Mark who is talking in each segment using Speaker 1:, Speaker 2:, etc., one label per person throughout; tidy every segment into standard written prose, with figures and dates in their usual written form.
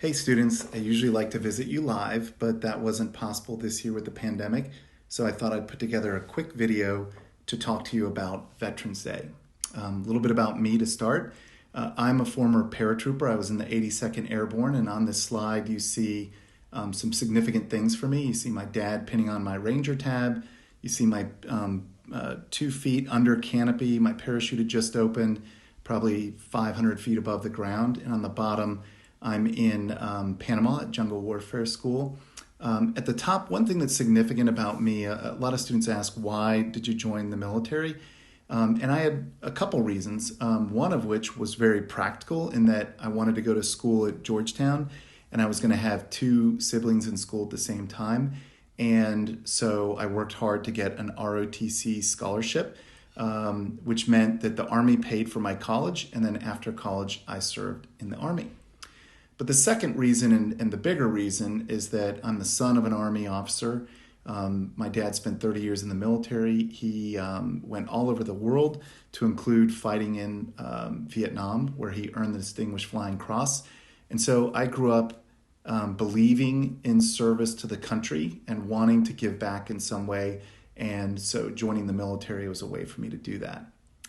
Speaker 1: Hey students, I usually like to visit you live, but that wasn't possible this year with the pandemic, so I thought I'd put together a quick video to talk to you about Veterans Day. A little bit about me to start. I'm a former paratrooper. I was in the 82nd Airborne, and on this slide you see some significant things for me. You see my dad pinning on my Ranger tab. You see my 2 feet under canopy. My parachute had just opened, probably 500 feet above the ground, and on the bottom I'm in Panama at Jungle Warfare School. At the top, one thing that's significant about me, a lot of students ask, why did you join the military? And I had a couple reasons, one of which was very practical in that I wanted to go to school at Georgetown and I was going to have two siblings in school at the same time. And so I worked hard to get an ROTC scholarship, which meant that the Army paid for my college, and then after college I served in the Army. But the second reason, and the bigger reason, is that I'm the son of an Army officer. My dad spent 30 years in the military. He went all over the world, to include fighting in Vietnam, where he earned the Distinguished Flying Cross. And so I grew up believing in service to the country and wanting to give back in some way. And so joining the military was a way for me to do that.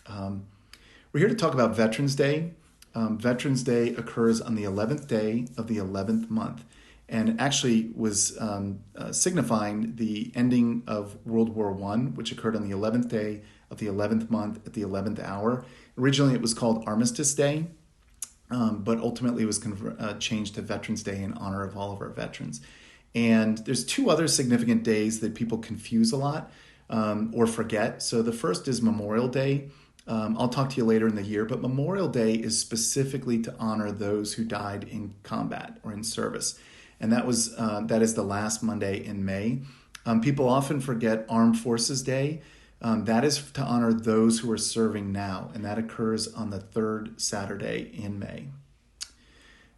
Speaker 1: We're here to talk about Veterans Day. Veterans Day occurs on the 11th day of the 11th month, and actually was signifying the ending of World War I, which occurred on the 11th day of the 11th month at the 11th hour. Originally it was called Armistice Day, but ultimately it was changed to Veterans Day in honor of all of our veterans. And there's two other significant days that people confuse a lot or forget. So the first is Memorial Day. I'll talk to you later in the year, but Memorial Day is specifically to honor those who died in combat or in service. And that is the last Monday in May. People often forget Armed Forces Day. That is to honor those who are serving now, and that occurs on the third Saturday in May.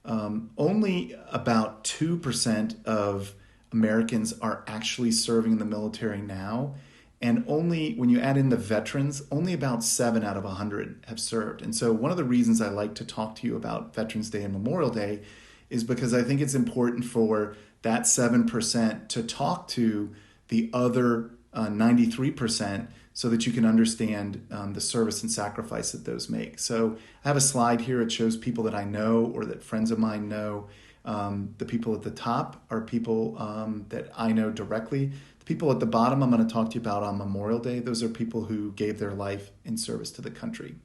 Speaker 1: Only about 2% of Americans are actually serving in the military now. And only, when you add in the veterans, only about 7 out of 100 have served. And so one of the reasons I like to talk to you about Veterans Day and Memorial Day is because I think it's important for that 7% to talk to the other 93% so that you can understand the service and sacrifice that those make. So I have a slide here. It shows people that I know or that friends of mine know. The people at the top are people that I know directly. People at the bottom I'm going to talk to you about on Memorial Day. Those are people who gave their life in service to the country.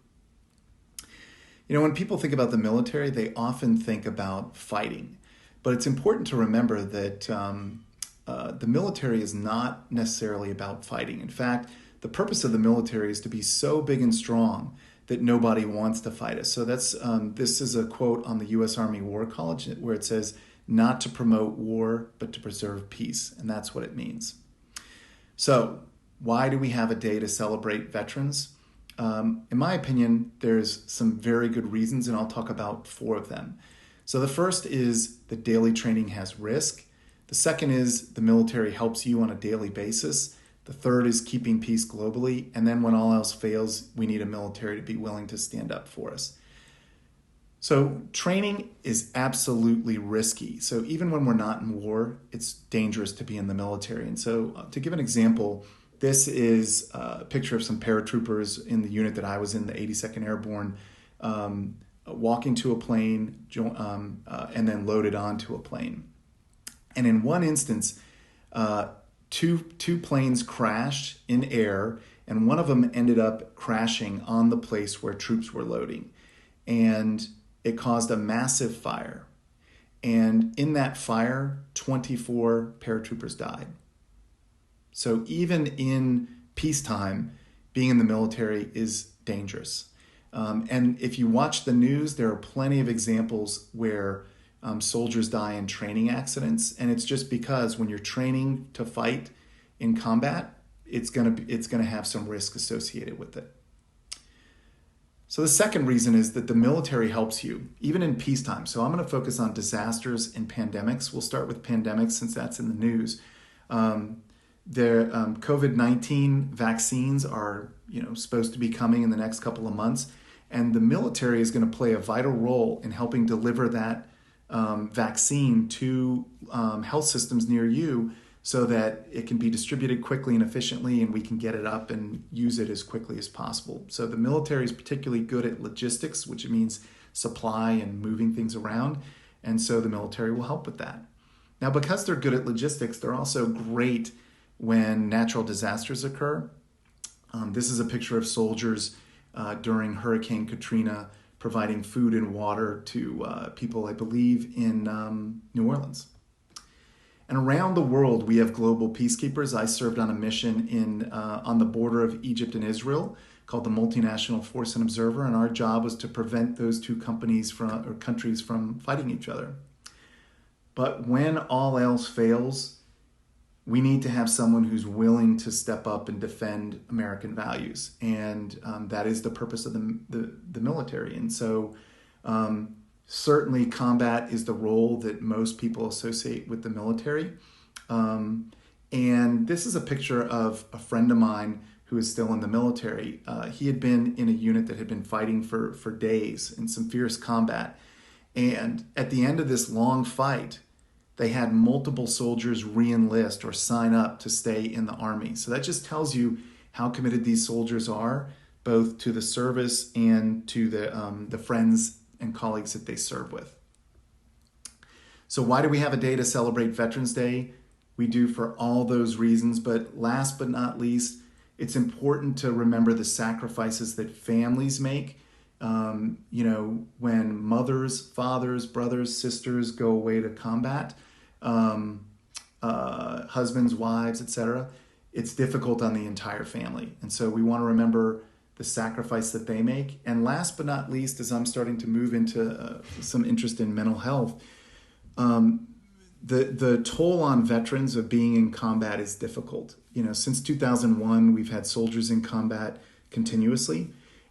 Speaker 1: You know, when people think about the military, they often think about fighting. But it's important to remember that the military is not necessarily about fighting. In fact, the purpose of the military is to be so big and strong that nobody wants to fight us. So this is a quote on the U.S. Army War College where it says, "Not to promote war, but to preserve peace." And that's what it means. So why do we have a day to celebrate veterans? In my opinion, there's some very good reasons, and I'll talk about 4 of them. So the first is that daily training has risk. The second is the military helps you on a daily basis. The third is keeping peace globally. And then when all else fails, we need a military to be willing to stand up for us. So training is absolutely risky. So even when we're not in war, it's dangerous to be in the military. And so to give an example, this is a picture of some paratroopers in the unit that I was in, the 82nd Airborne, walking to a plane and then loaded onto a plane. And in one instance, two planes crashed in air, and one of them ended up crashing on the place where troops were loading. And it caused a massive fire. And in that fire, 24 paratroopers died. So even in peacetime, being in the military is dangerous. And if you watch the news, there are plenty of examples where soldiers die in training accidents. And it's just because when you're training to fight in combat, it's gonna have some risk associated with it. So the second reason is that the military helps you, even in peacetime. So I'm going to focus on disasters and pandemics. We'll start with pandemics since that's in the news. COVID-19 vaccines are supposed to be coming in the next couple of months, and the military is going to play a vital role in helping deliver that vaccine to health systems near you so that it can be distributed quickly and efficiently, and we can get it up and use it as quickly as possible. So the military is particularly good at logistics, which means supply and moving things around. And so the military will help with that. Now, because they're good at logistics, they're also great when natural disasters occur. This is a picture of soldiers during Hurricane Katrina providing food and water to people, I believe, in New Orleans. And around the world, we have global peacekeepers. I served on a mission on the border of Egypt and Israel called the Multinational Force and Observer, and our job was to prevent those two countries from fighting each other. But when all else fails, we need to have someone who's willing to step up and defend American values, and that is the purpose of the military. And so certainly combat is the role that most people associate with the military. And this is a picture of a friend of mine who is still in the military. He had been in a unit that had been fighting for days in some fierce combat. And at the end of this long fight, they had multiple soldiers re-enlist or sign up to stay in the Army. So that just tells you how committed these soldiers are, both to the service and to the friends and colleagues that they serve with. So why do we have a day to celebrate Veterans Day? We do for all those reasons, but last but not least, it's important to remember the sacrifices that families make. When mothers, fathers, brothers, sisters go away to combat, husbands, wives, etc., it's difficult on the entire family. And so we want to remember the sacrifice that they make. And last but not least, as I'm starting to move into some interest in mental health, the toll on veterans of being in combat is difficult. Since 2001, we've had soldiers in combat continuously,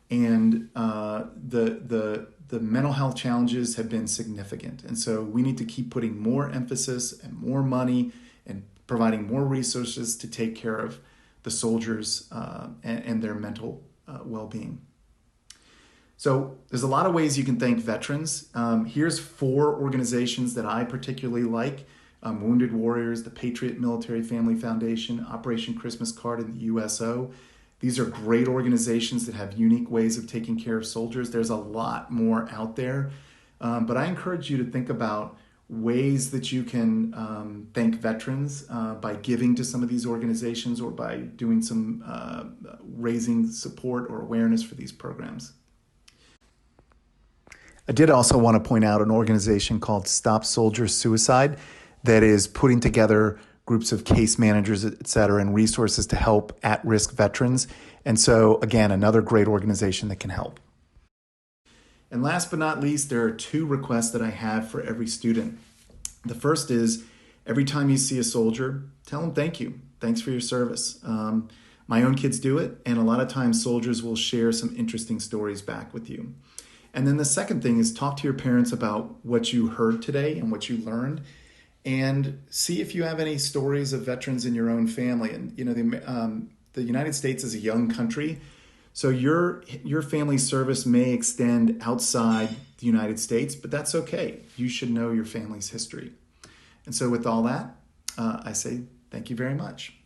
Speaker 1: and the mental health challenges have been significant. And so we need to keep putting more emphasis and more money and providing more resources to take care of the soldiers and their mental well-being. So there's a lot of ways you can thank veterans. Here's 4 organizations that I particularly like. Wounded Warriors, the Patriot Military Family Foundation, Operation Christmas Card, and the USO. These are great organizations that have unique ways of taking care of soldiers. There's a lot more out there. But I encourage you to think about ways that you can thank veterans by giving to some of these organizations or by doing some raising support or awareness for these programs. I did also want to point out an organization called Stop Soldier Suicide that is putting together groups of case managers, et cetera, and resources to help at-risk veterans. And so, again, another great organization that can help. And last but not least, there are 2 requests that I have for every student. The first is, every time you see a soldier, tell them thank you. Thanks for your service. My own kids do it, and a lot of times soldiers will share some interesting stories back with you. And then the second thing is talk to your parents about what you heard today and what you learned, and see if you have any stories of veterans in your own family. And the United States is a young country, so your family service may extend outside the United States, but that's okay. You should know your family's history. And so with all that, I say thank you very much.